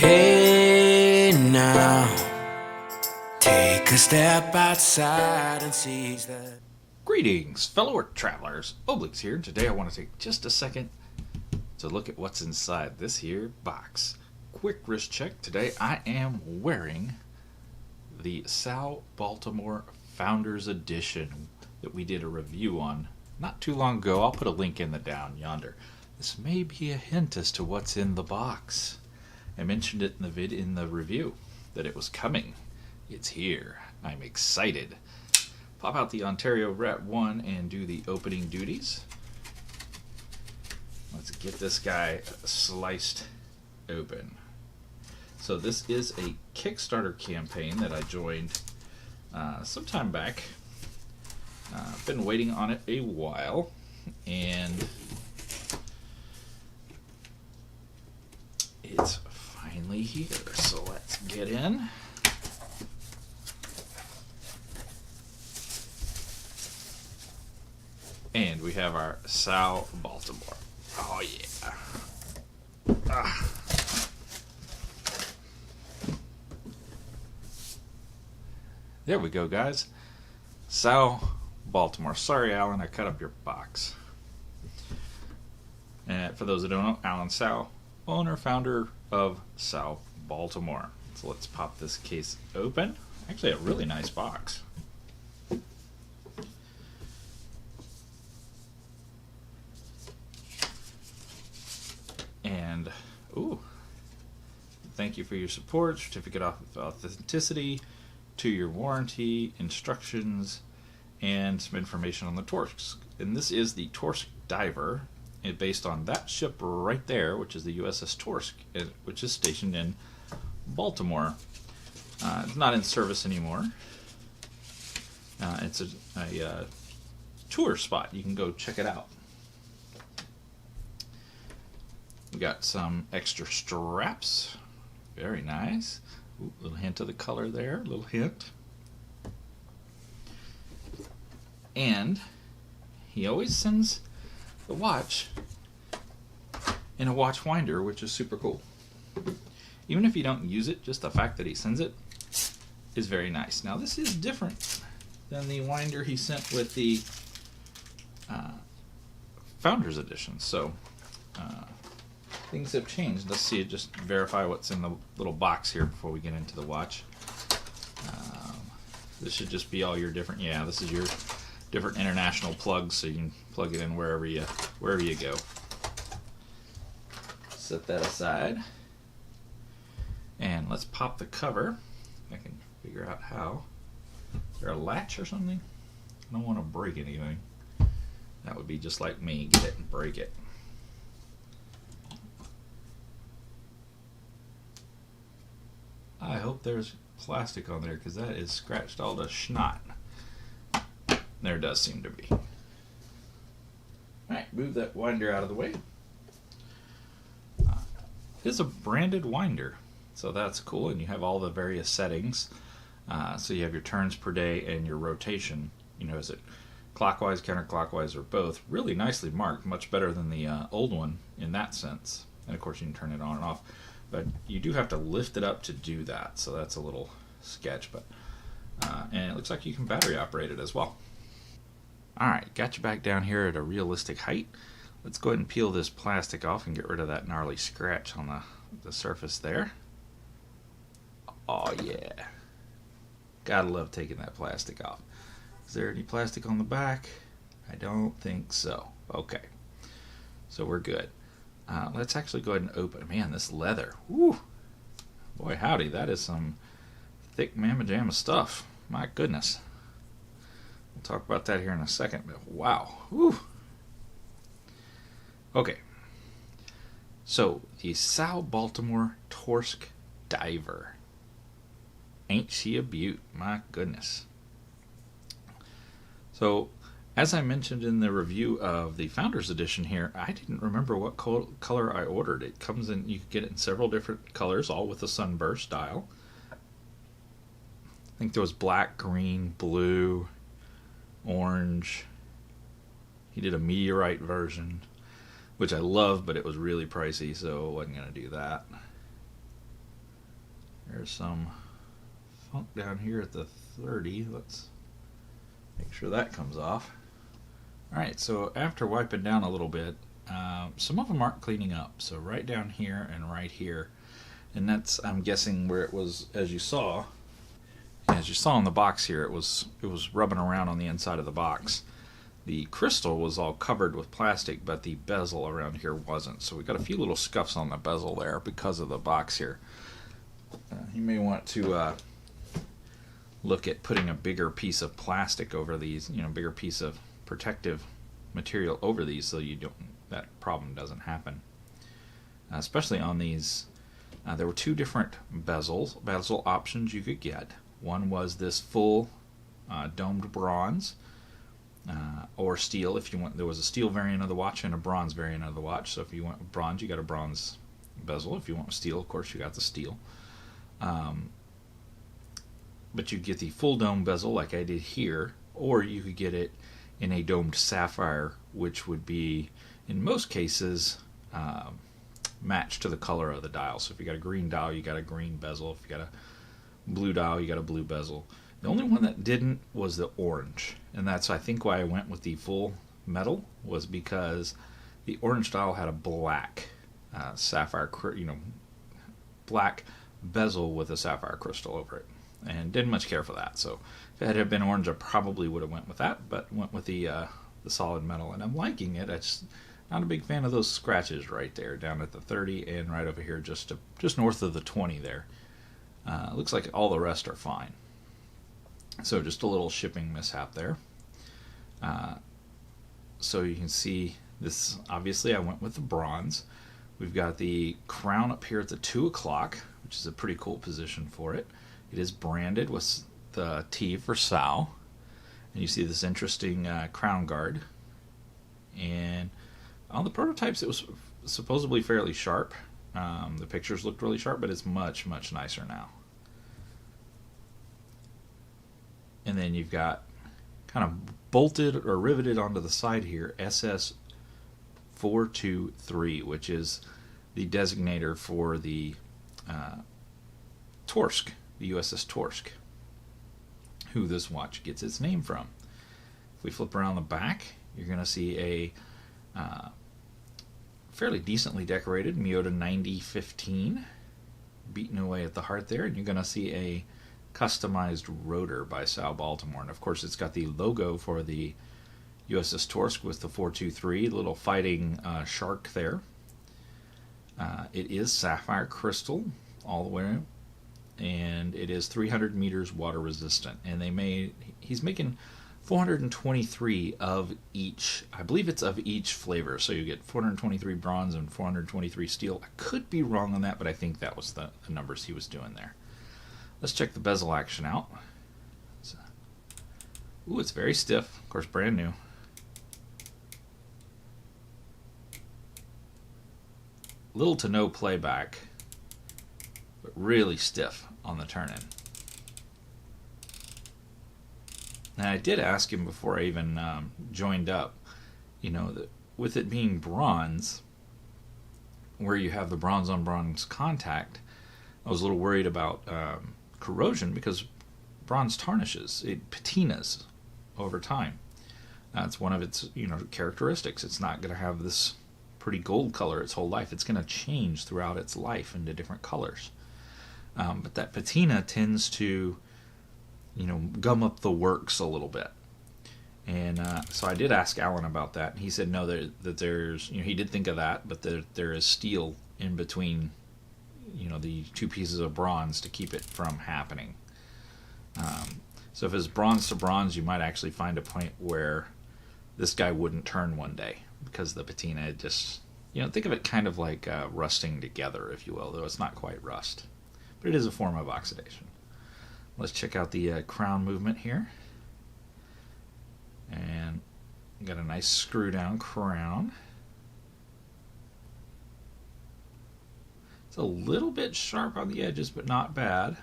Hey now, take a step outside and seize that. Greetings, fellow travelers. Oblix here. Today I want to take just a second to look at what's inside this here box. Quick wrist check. Today I am wearing the Tsao Baltimore Founders Edition that we did a review on not too long ago. I'll put a link in the down yonder. This may be a hint as to what's in the box. I mentioned it in the review that it was coming. It's here. I'm excited. Pop out the Ontario Rat 1 and do the opening duties. Let's get this guy sliced open. So this is a Kickstarter campaign that I joined some time back. I've been waiting on it a while, and it's finally here. So let's get in. And we have our Tsao Baltimore. Oh yeah. There we go, guys. Tsao Baltimore. Sorry, Alan, I cut up your box. And for those that don't know, Alan Tsao, owner, founder of Tsao Baltimore. So let's pop this case open. Actually, a really nice box. And, ooh, thank you for your support, certificate of authenticity, 2-year warranty, instructions, and some information on the Torsk. And this is the Torsk Diver, and based on that ship right there, which is the USS Torsk, which is stationed in Baltimore. It's not in service anymore. It's a tour spot. You can go check it out. We got some extra straps. Very nice. Ooh, little hint of the color there. Little hint. And he always sends the watch in a watch winder, which is super cool. Even if you don't use it, just the fact that he sends it is very nice. Now this is different than the winder he sent with the Founders Edition. So things have changed. Let's see, just verify what's in the little box here before we get into the watch. This should just be all your different, yeah, this is your different international plugs, so you can plug it in wherever you go. Set that aside. And let's pop the cover. I can figure out how. Is there a latch or something? I don't want to break anything. That would be just like me, get it and break it. I hope there's plastic on there, because that is scratched all to snot. There does seem to be. Alright, move that winder out of the way. It's a branded winder, so that's cool, and you have all the various settings. So you have your turns per day and your rotation. You know, is it clockwise, counterclockwise, or both? Really nicely marked, much better than the old one in that sense. And of course you can turn it on and off. But you do have to lift it up to do that, so that's a little sketch. But and it looks like you can battery operate it as well. Alright, got you back down here at a realistic height. Let's go ahead and peel this plastic off and get rid of that gnarly scratch on the surface there. Oh yeah. Gotta love taking that plastic off. Is there any plastic on the back? I don't think so. Okay. So we're good. Let's actually go ahead and open. Man, this leather. Woo! Boy, howdy, that is some thick mamma jamma stuff. My goodness. We'll talk about that here in a second, but wow. Woo! Okay. So, the Tsao Baltimore Torsk Diver. Ain't she a beaut? My goodness. So, as I mentioned in the review of the Founders Edition here, I didn't remember what color I ordered. It comes in, you can get it in several different colors, all with the sunburst style. I think there was black, green, blue, orange. He did a meteorite version, which I love, but it was really pricey, so I wasn't going to do that. There's some funk down here at the 30. Let's make sure that comes off. Alright, so after wiping down a little bit, some of them aren't cleaning up. So right down here and right here, and that's, I'm guessing, where it was, as you saw in the box here, it was rubbing around on the inside of the box. The crystal was all covered with plastic, but the bezel around here wasn't. So we got a few little scuffs on the bezel there because of the box here. You may want to look at putting a bigger piece of plastic over these, bigger piece of protective material over these, so that problem doesn't happen. Especially on these, there were two different bezel options you could get. One was this full domed bronze, or steel. If you want, there was a steel variant of the watch and a bronze variant of the watch. So if you want bronze, you got a bronze bezel. If you want steel, of course, you got the steel. But you get the full dome bezel like I did here, or you could get it in a domed sapphire, which would be, in most cases, matched to the color of the dial. So if you got a green dial, you got a green bezel. If you got a blue dial, you got a blue bezel. The only one that didn't was the orange, and that's, I think, why I went with the full metal, was because the orange dial had a black sapphire, black bezel with a sapphire crystal over it, and didn't much care for that. So if it had been orange, I probably would have went with that, but went with the solid metal, and I'm liking it. I just not a big fan of those scratches right there down at the 30 and right over here just north of the 20 there. Looks like all the rest are fine. So just a little shipping mishap there. So you can see this, obviously I went with the bronze. We've got the crown up here at the 2 o'clock, which is a pretty cool position for it. It is branded with the T for Tsao. And you see this interesting crown guard. And on the prototypes it was supposedly fairly sharp. The pictures looked really sharp, but it's much, much nicer now. And then you've got kind of bolted or riveted onto the side here SS423, which is the designator for the Torsk, the USS Torsk, who this watch gets its name from. If we flip around the back, you're going to see a fairly decently decorated Miyota 9015 beating away at the heart there, and you're going to see a customized rotor by Tsao Baltimore, and of course it's got the logo for the USS Torsk with the 423 little fighting shark there. It is sapphire crystal all the way, and it is 300 meters water resistant, and he's making 423 of each. I believe it's of each flavor, so you get 423 bronze and 423 steel. I could be wrong on that, but I think that was the numbers he was doing there. Let's check the bezel action out. Ooh, it's very stiff. Of course, brand new. Little to no playback, but really stiff on the turn-in. And I did ask him before I even joined up, that with it being bronze, where you have the bronze on bronze contact, I was a little worried about corrosion because bronze tarnishes, it patinas over time. That's one of its characteristics. It's not going to have this pretty gold color its whole life. It's going to change throughout its life into different colors. But that patina tends to gum up the works a little bit. And so I did ask Alan about that, and he said no, that there's, he did think of that, but there is steel in between the two pieces of bronze to keep it from happening. So if it's bronze to bronze, you might actually find a point where this guy wouldn't turn one day because the patina just, think of it kind of like rusting together, if you will, though it's not quite rust. But it is a form of oxidation. Let's check out the crown movement here. And got a nice screw down crown. It's a little bit sharp on the edges, but not bad.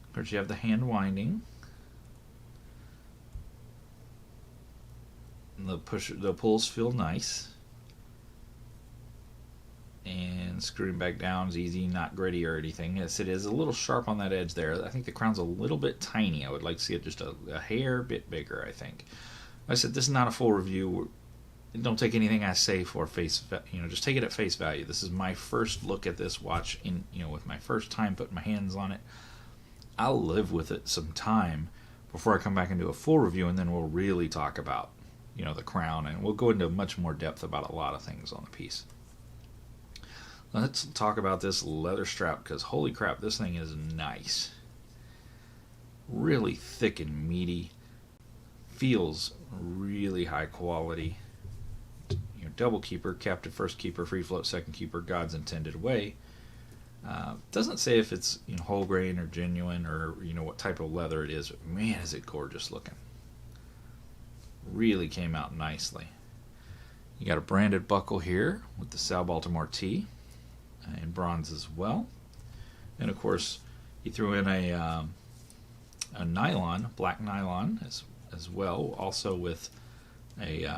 Of course, you have the hand winding. And the pulls feel nice. and screwing back down is easy, not gritty or anything. Yes, it is a little sharp on that edge there. I think the crown's a little bit tiny. I would like to see it just a hair bit bigger, I think. Like I said, this is not a full review. Don't take anything I say for face, just take it at face value. This is my first look at this watch with my first time putting my hands on it. I'll live with it some time before I come back and do a full review, and then we'll really talk about, the crown, and we'll go into much more depth about a lot of things on the piece. Let's talk about this leather strap, because holy crap, this thing is nice. Really thick and meaty. Feels really high quality. Double keeper, captive first keeper, free float second keeper, God's intended way. Doesn't say if it's whole grain or genuine or what type of leather it is, but man, is it gorgeous looking. Really came out nicely. You got a branded buckle here with the Tsao Baltimore T in bronze as well, and of course he threw in a nylon, black nylon as well, also with a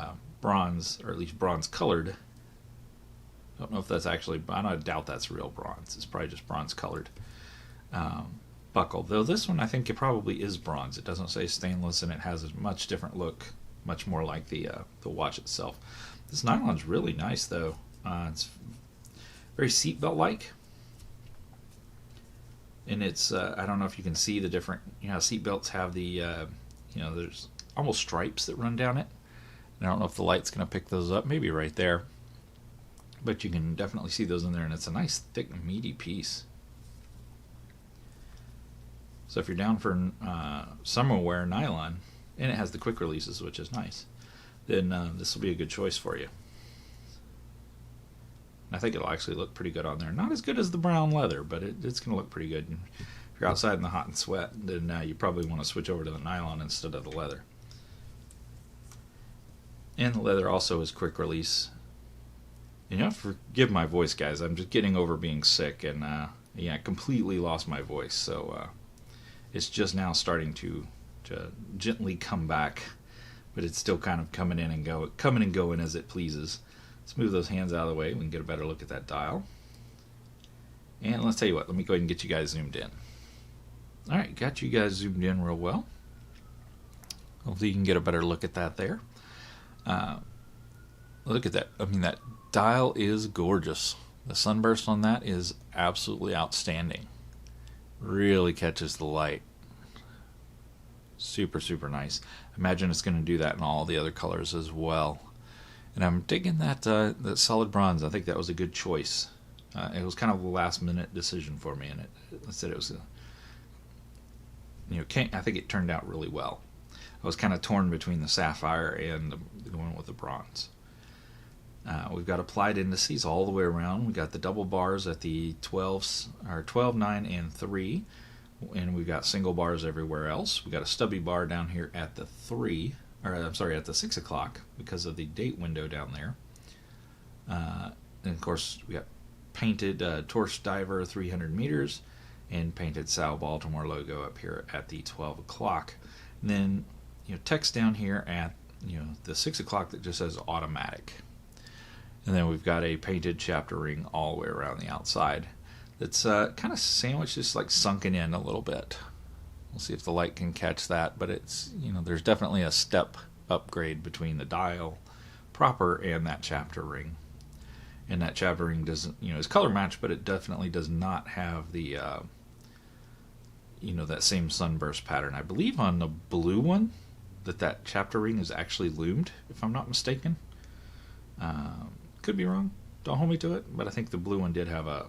bronze, or at least bronze colored. I don't know if that's actually, I doubt that's real bronze. It's probably just bronze colored buckle. Though this one I think it probably is bronze. It doesn't say stainless, and it has a much different look, much more like the watch itself. This nylon's really nice though. It's very seatbelt like, and it's I don't know if you can see the different, how seatbelts have the there's almost stripes that run down it. I don't know if the light's going to pick those up, maybe right there, but you can definitely see those in there, and it's a nice thick meaty piece. So if you're down for summer wear nylon, and it has the quick releases, which is nice, then this will be a good choice for you. I think it'll actually look pretty good on there. Not as good as the brown leather, but it's going to look pretty good. And if you're outside in the hot and sweat, then you probably want to switch over to the nylon instead of the leather. And the leather also is quick release. You have to forgive my voice, guys. I'm just getting over being sick, and I completely lost my voice. So it's just now starting to gently come back, but it's still kind of coming and going as it pleases. Let's move those hands out of the way. We can get a better look at that dial. And let's tell you what, let me go ahead and get you guys zoomed in. Alright, got you guys zoomed in real well. Hopefully you can get a better look at that there. Look at that. I mean, that dial is gorgeous. The sunburst on that is absolutely outstanding. Really catches the light. Super, super nice. Imagine it's going to do that in all the other colors as well. And I'm digging that solid bronze. I think that was a good choice. It was kind of a last-minute decision for me, and I said it was, I think it turned out really well. I was kind of torn between the sapphire and the one with the bronze. We've got applied indices all the way around. We've got the double bars at the 12, 9, and 3, and we've got single bars everywhere else. We've got a stubby bar down here at the at the 6 o'clock because of the date window down there. And of course, we got painted Torsk Diver 300 meters and painted Tsao Baltimore logo up here at the 12 o'clock. And then text down here at the 6 o'clock that just says automatic. And then we've got a painted chapter ring all the way around the outside that's kind of sandwiched, just like sunken in a little bit. We'll see if the light can catch that, but it's there's definitely a step upgrade between the dial proper and that chapter ring. And that chapter ring doesn't is color matched, but it definitely does not have the that same sunburst pattern. I believe on the blue one that chapter ring is actually loomed, if I'm not mistaken. Could be wrong, don't hold me to it, but I think the blue one did have a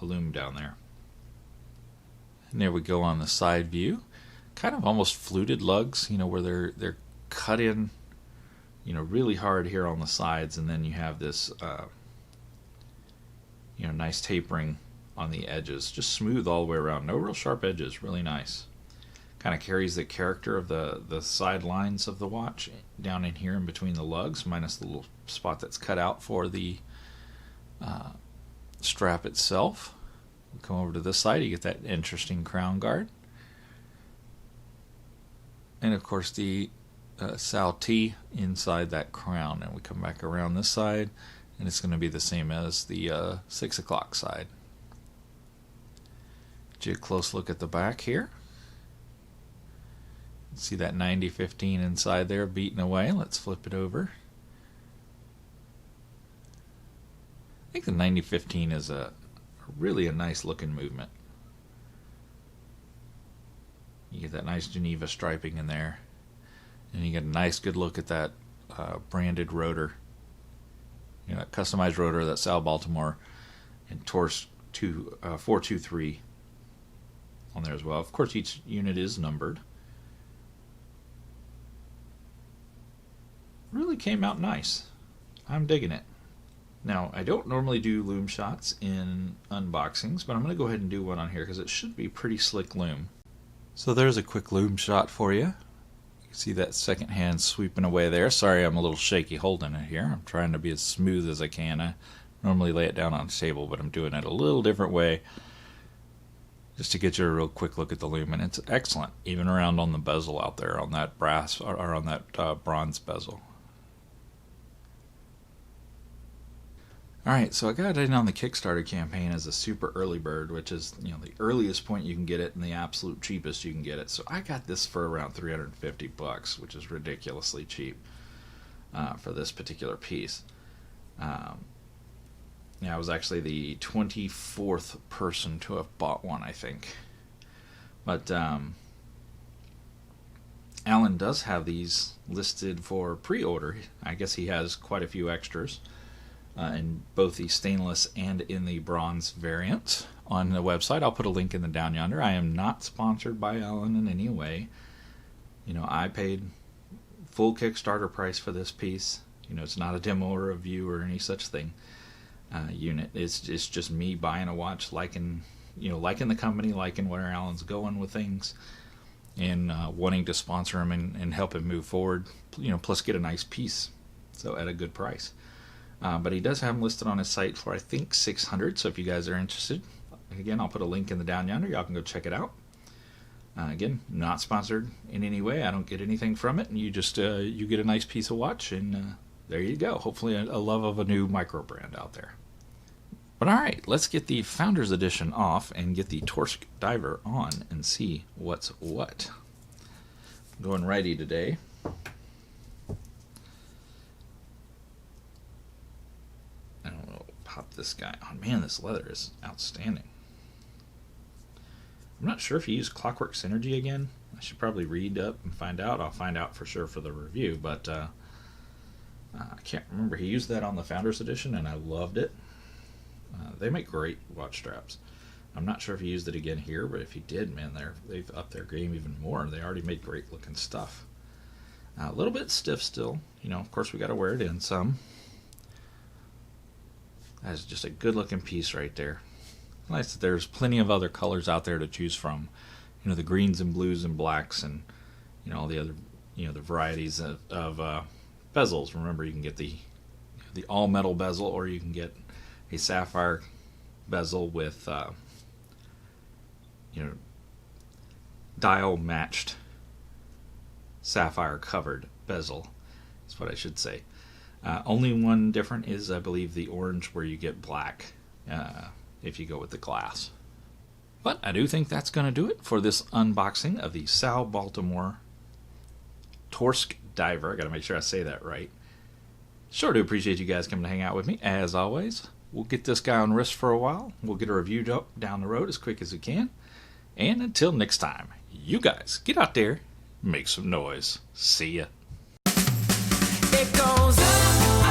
loom down there. And there we go on the side view. Kind of almost fluted lugs, where they're cut in, really hard here on the sides, and then you have this, nice tapering on the edges, just smooth all the way around. No real sharp edges, really nice. Kind of carries the character of the side lines of the watch down in here in between the lugs, minus the little spot that's cut out for the strap itself. Come over to this side, you get that interesting crown guard, and of course the Tsao T inside that crown. And we come back around this side, And it's going to be the same as the 6 o'clock side. Get a close look at the back here. See that 90-15 inside there beating away. Let's flip it over. I think the 90-15 is really a nice looking movement. You get that nice Geneva striping in there. And you get a nice good look at that branded rotor. You know, that customized rotor, that Tsao Baltimore and Torsk 423 on there as well. Of course, each unit is numbered. Really came out nice. I'm digging it. Now, I don't normally do loom shots in unboxings, but I'm going to go ahead and do one on here because it should be pretty slick loom. So there's a quick loom shot for you. You can see that second hand sweeping away there. Sorry, I'm a little shaky holding it here. I'm trying to be as smooth as I can. I normally lay it down on the table, but I'm doing it a little different way just to get you a real quick look at the loom. And it's excellent, even around on the bezel out there, on that brass or on that bronze bezel. Alright, so I got it in on the Kickstarter campaign as a super early bird, which is, you know, the earliest point you can get it and the absolute cheapest you can get it. So I got this for around $350, which is ridiculously cheap for this particular piece. Yeah, I was actually the 24th person to have bought one, I think. But Alan does have these listed for pre-order. I guess he has quite a few extras. In both the stainless and in the bronze variant on the website. I'll put a link in the down yonder. I am not sponsored by Alan in any way. You know, I paid full Kickstarter price for this piece. You know, it's not a demo or a review or any such thing. Unit. It's just me buying a watch, liking the company, liking where Alan's going with things, and wanting to sponsor him and help him move forward. You know, plus get a nice piece, so at a good price. But he does have them listed on his site for, I think, $600. So if you guys are interested, again, I'll put a link in the down yonder. Y'all can go check it out. Again, not sponsored in any way. I don't get anything from it. And you just you get a nice piece of watch, and there you go. Hopefully a love of a new micro brand out there. But all right, let's get the Founders Edition off and get the Torsk Diver on and see what's what. I'm going righty today. Pop this guy on. Man, this leather is outstanding. I'm not sure if he used Clockwork Synergy again. I should probably read up and find out. I'll find out for sure for the review, but I can't remember. He used that on the Founders Edition, and I loved it. They make great watch straps. I'm not sure if he used it again here, but if he did, man, they've upped their game even more. They already made great looking stuff. A little bit stiff still. You know, of course, we got to wear it in some. That's just a good looking piece right there. Nice that there's plenty of other colors out there to choose from. You know, the greens and blues and blacks, and you know all the other, you know, the varieties of bezels. Remember, you can get the all metal bezel, or you can get a sapphire bezel with you know, dial matched sapphire covered bezel. That's what I should say. Only one different is, I believe, the orange, where you get black if you go with the glass. But I do think that's going to do it for this unboxing of the Tsao Baltimore Torsk Diver. I got to make sure I say that right. Sure do appreciate you guys coming to hang out with me, as always. We'll get this guy on wrist for a while. We'll get a review up down the road as quick as we can. And until next time, you guys get out there, make some noise. See ya. It goes up.